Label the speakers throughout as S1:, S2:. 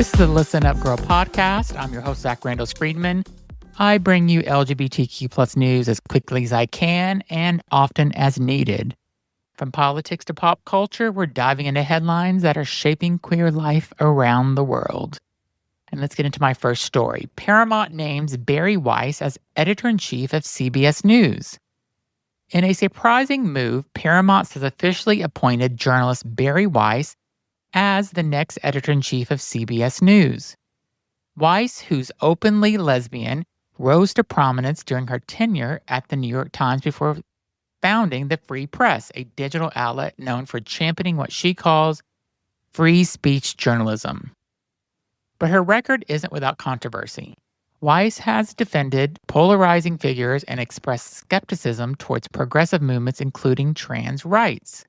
S1: This is the Listen Up Girl podcast. I'm your host, Zach Randles-Friedman. I bring you LGBTQ plus news as quickly as I can and often as needed. From politics to pop culture, we're diving into headlines that are shaping queer life around the world. And let's get into my first story. Paramount names Bari Weiss as editor-in-chief of CBS News. In a surprising move, Paramount has officially appointed journalist Bari Weiss as the next editor-in-chief of CBS News. Weiss, who's openly lesbian, rose to prominence during her tenure at the New York Times before founding the Free Press, a digital outlet known for championing what she calls free speech journalism. But her record isn't without controversy. Weiss has defended polarizing figures and expressed skepticism towards progressive movements, including trans rights.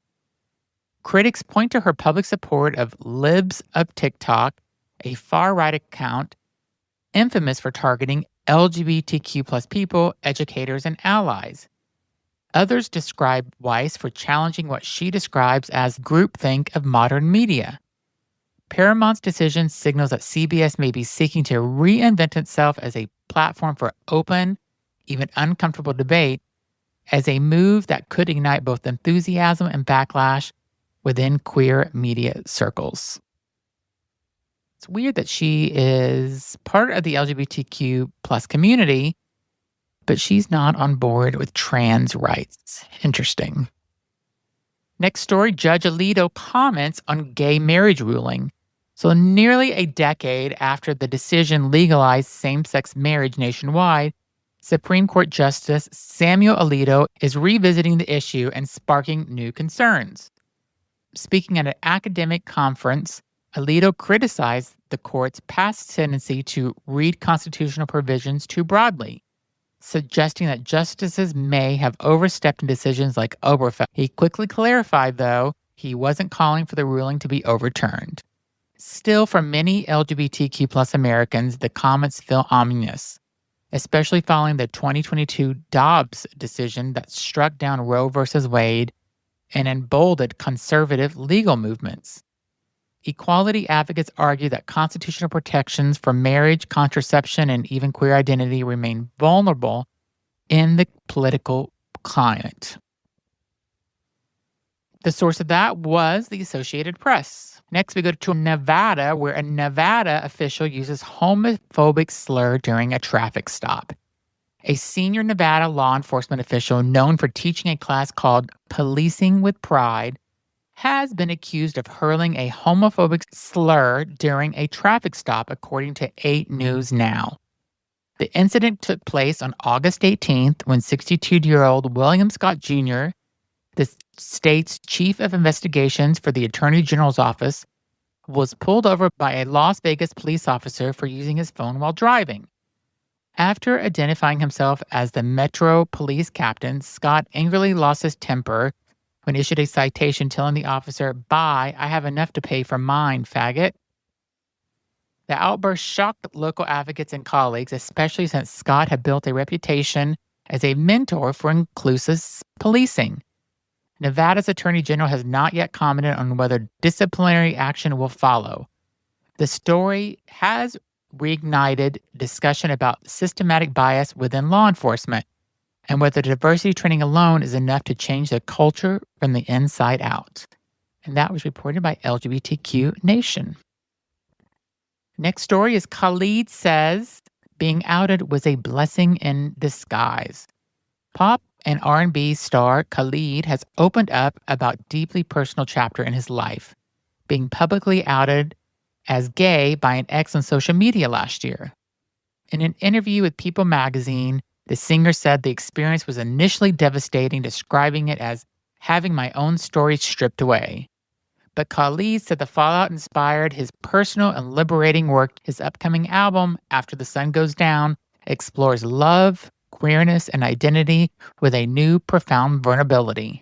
S1: Critics point to her public support of Libs of TikTok, a far-right account infamous for targeting LGBTQ plus people, educators, and allies. Others describe Weiss for challenging what she describes as groupthink of modern media. Paramount's decision signals that CBS may be seeking to reinvent itself as a platform for open, even uncomfortable debate, as a move that could ignite both enthusiasm and backlash within queer media circles. It's weird that she is part of the LGBTQ plus community, but she's not on board with trans rights. Interesting. Next story, Judge Alito comments on gay marriage ruling. So nearly a decade after the decision legalized same-sex marriage nationwide, Supreme Court Justice Samuel Alito is revisiting the issue and sparking new concerns. Speaking at an academic conference, Alito criticized the court's past tendency to read constitutional provisions too broadly, suggesting that justices may have overstepped in decisions like Obergefell. He quickly clarified, though, he wasn't calling for the ruling to be overturned. Still, for many LGBTQ plus Americans, the comments feel ominous, especially following the 2022 Dobbs decision that struck down Roe v. Wade and emboldened conservative legal movements. Equality advocates argue that constitutional protections for marriage, contraception, and even queer identity remain vulnerable in the political climate. The source of that was the Associated Press. Next, we go to Nevada, where a Nevada official uses homophobic slur during a traffic stop. A senior Nevada law enforcement official known for teaching a class called Policing with Pride has been accused of hurling a homophobic slur during a traffic stop, according to 8 News Now. The incident took place on August 18th when 62-year-old William Scott Jr., the state's chief of investigations for the Attorney General's office, was pulled over by a Las Vegas police officer for using his phone while driving. After identifying himself as the Metro Police Captain, Scott angrily lost his temper when issued a citation telling the officer, "Bye, I have enough to pay for mine, faggot." The outburst shocked local advocates and colleagues, especially since Scott had built a reputation as a mentor for inclusive policing. Nevada's Attorney General has not yet commented on whether disciplinary action will follow. The story has reignited discussion about systematic bias within law enforcement and whether diversity training alone is enough to change the culture from the inside out. And that was reported by LGBTQ Nation. Next story is Khalid says being outed was a blessing in disguise. Pop and R&B star Khalid has opened up about deeply personal chapter in his life, being publicly outed as gay by an ex on social media last year. In an interview with People magazine, the singer said the experience was initially devastating, describing it as having my own story stripped away. But Khalid said the fallout inspired his personal and liberating work. His upcoming album, After the Sun Goes Down, explores love, queerness, and identity with a new, profound vulnerability.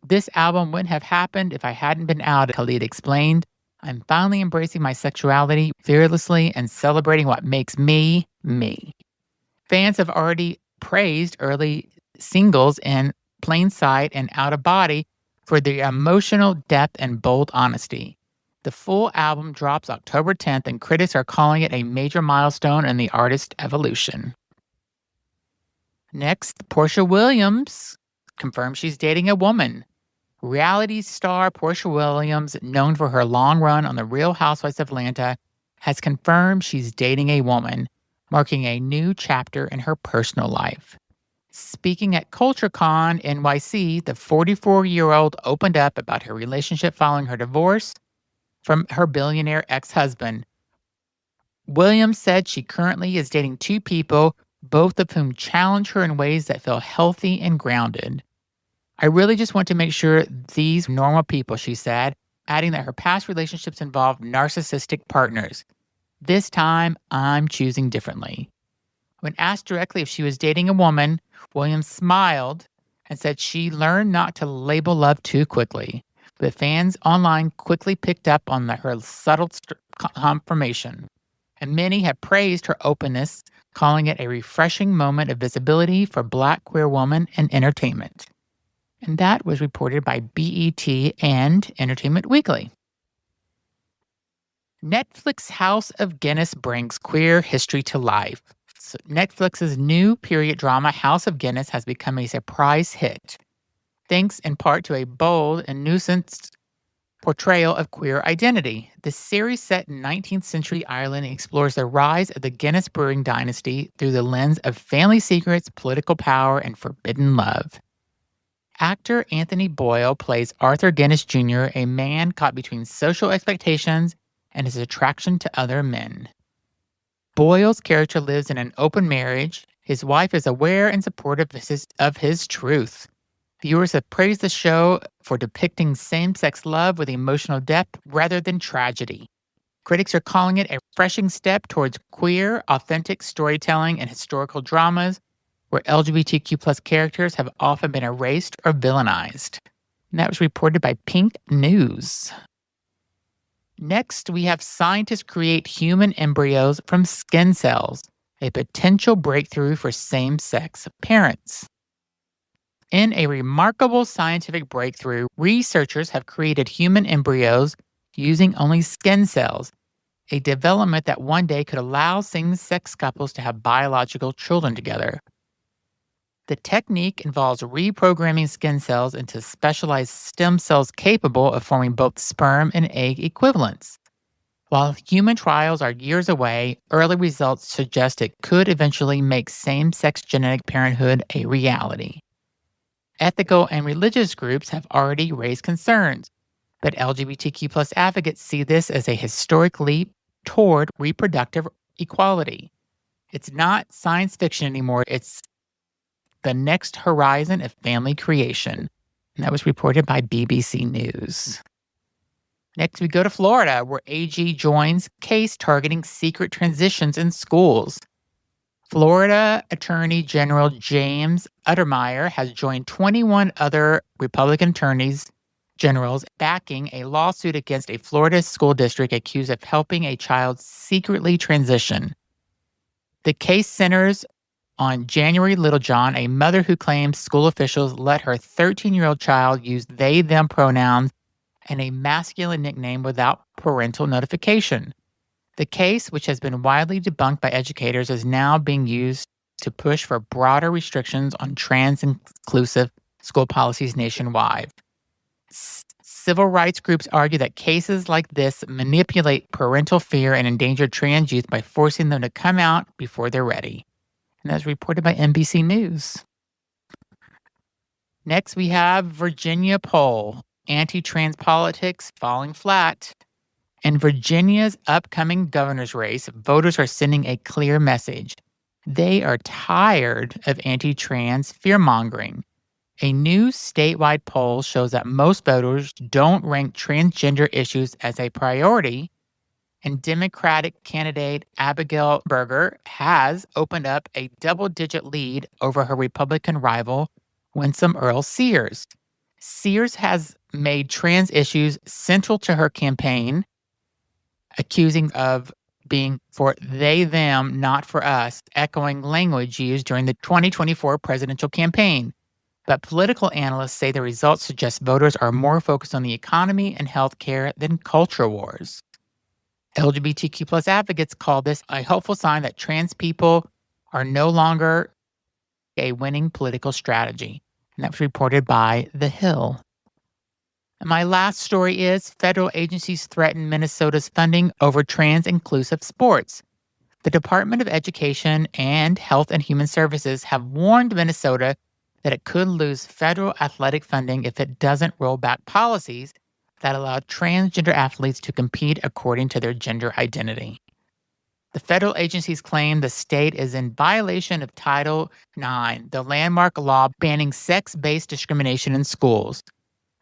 S1: This album wouldn't have happened if I hadn't been out, Khalid explained. I'm finally embracing my sexuality fearlessly and celebrating what makes me, me. Fans have already praised early singles in Plain Sight and Out of Body for their emotional depth and bold honesty. The full album drops October 10th, and critics are calling it a major milestone in the artist's evolution. Next, Porsha Williams confirms she's dating a woman. Reality star Porsha Williams, known for her long run on The Real Housewives of Atlanta, has confirmed she's dating a woman, marking a new chapter in her personal life. Speaking at CultureCon NYC, the 44-year-old opened up about her relationship following her divorce from her billionaire ex-husband. Williams said she currently is dating two people, both of whom challenge her in ways that feel healthy and grounded. I really just want to make sure these normal people, she said, adding that her past relationships involved narcissistic partners. This time, I'm choosing differently. When asked directly if she was dating a woman, Williams smiled and said she learned not to label love too quickly. But fans online quickly picked up on her subtle confirmation. And many have praised her openness, calling it a refreshing moment of visibility for Black queer women in entertainment. And that was reported by BET and Entertainment Weekly. Netflix House of Guinness brings queer history to life. So Netflix's new period drama House of Guinness has become a surprise hit, thanks in part to a bold and nuanced portrayal of queer identity. The series, set in 19th century Ireland, explores the rise of the Guinness brewing dynasty through the lens of family secrets, political power, and forbidden love. Actor Anthony Boyle plays Arthur Guinness Jr., a man caught between social expectations and his attraction to other men. Boyle's character lives in an open marriage. His wife is aware and supportive of his truth. Viewers have praised the show for depicting same-sex love with emotional depth rather than tragedy. Critics are calling it a refreshing step towards queer, authentic storytelling in historical dramas where LGBTQ+ characters have often been erased or villainized. And that was reported by Pink News. Next, we have scientists create human embryos from skin cells, a potential breakthrough for same-sex parents. In a remarkable scientific breakthrough, researchers have created human embryos using only skin cells, a development that one day could allow same-sex couples to have biological children together. The technique involves reprogramming skin cells into specialized stem cells capable of forming both sperm and egg equivalents. While human trials are years away, early results suggest it could eventually make same-sex genetic parenthood a reality. Ethical and religious groups have already raised concerns, but LGBTQ+ advocates see this as a historic leap toward reproductive equality. It's not science fiction anymore, it's the next horizon of family creation. And that was reported by BBC News. Next, we go to Florida, where AG joins case targeting secret transitions in schools. Florida Attorney General James Uttermeyer has joined 21 other Republican attorneys generals backing a lawsuit against a Florida school district accused of helping a child secretly transition. The case centers on January Littlejohn, a mother who claims school officials let her 13-year-old child use they/them pronouns and a masculine nickname without parental notification. The case, which has been widely debunked by educators, is now being used to push for broader restrictions on trans-inclusive school policies nationwide. Civil rights groups argue that cases like this manipulate parental fear and endanger trans youth by forcing them to come out before they're ready. And that's reported by NBC News. Next, we have Virginia poll, anti-trans politics falling flat. In Virginia's upcoming governor's race, voters are sending a clear message. They are tired of anti-trans fear-mongering. A new statewide poll shows that most voters don't rank transgender issues as a priority, and Democratic candidate Abigail Berger has opened up a double-digit lead over her Republican rival, Winsome Earl Sears. Sears has made trans issues central to her campaign, accusing of being for they, them, not for us, echoing language used during the 2024 presidential campaign. But political analysts say the results suggest voters are more focused on the economy and healthcare than culture wars. LGBTQ plus advocates call this a hopeful sign that trans people are no longer a winning political strategy. And that was reported by The Hill. And my last story is federal agencies threaten Minnesota's funding over trans-inclusive sports. The Department of Education and Health and Human Services have warned Minnesota that it could lose federal athletic funding if it doesn't roll back policies that allow transgender athletes to compete according to their gender identity. The federal agencies claim the state is in violation of Title IX, the landmark law banning sex-based discrimination in schools.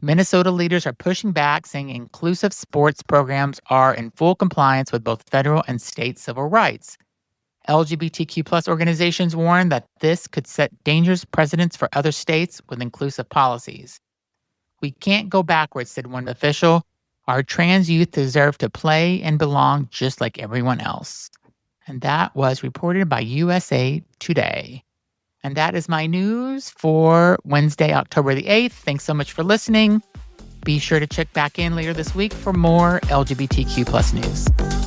S1: Minnesota leaders are pushing back, saying inclusive sports programs are in full compliance with both federal and state civil rights. LGBTQ plus organizations warn that this could set dangerous precedents for other states with inclusive policies. We can't go backwards, said one official. Our trans youth deserve to play and belong just like everyone else. And that was reported by USA Today. And that is my news for Wednesday, October the 8th. Thanks so much for listening. Be sure to check back in later this week for more LGBTQ plus news.